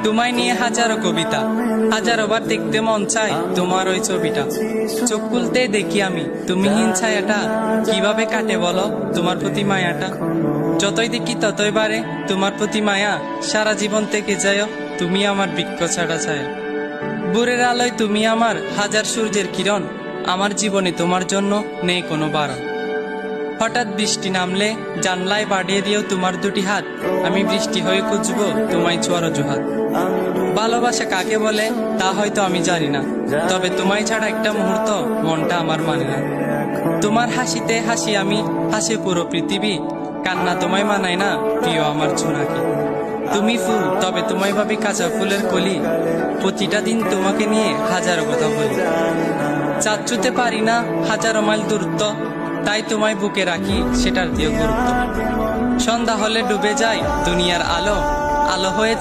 তোমায় নিয়ে হাজারো কবিতা, হাজারো বার দেখতে মন চায় তোমার ওই ছবিটা। চোখ খুলতে দেখি আমি তুমিহীন ছায়াটা, কিভাবে কাটে বলো তোমার প্রতি মায়াটা। যতই দেখি ততই বাড়ে তোমার প্রতি মায়া, সারা জীবন থেকে যায় তুমি আমার বৃক্ষ ছাড়া ছায়া। ভোরের আলোয় তুমি আমার হাজার সূর্যের কিরণ, আমার জীবনে তোমার জন্য নেই কোনো বারণ। হঠাৎ বৃষ্টি নামলে জানলায় বাড়িয়ে দিও তোমার দুটি হাত, আমি বৃষ্টি হয়ে খুঁজবো তোমায় ছোঁয়ার অজুহাত। ভালোবাসা কাকে বলে তা হয়তো আমি জানি না, তবে তোমায় ছাড়া একটা মুহূর্ত মনটা আমার মানে না। তোমার হাসিতে হাসি আমি, হাসে পুরো পৃথিবী, কান্না তোমায় মানায় না প্রিয় আমার ছোনাকি। তুমি ফুল তবে তোমায় ভাবি কাঁচা ফুলের কলি, প্রতিটা দিন তোমাকে নিয়ে হাজারো কথা বলি। চাঁদ ছুঁতে পারি না হাজারো মাইল দূরত্ব, তাই তোমায় বুকে রাখি সেটার দিও গুরুত্ব। সন্ধ্যা হলে ডুবে যায় দুনিয়ার আলো, আলো হয়ে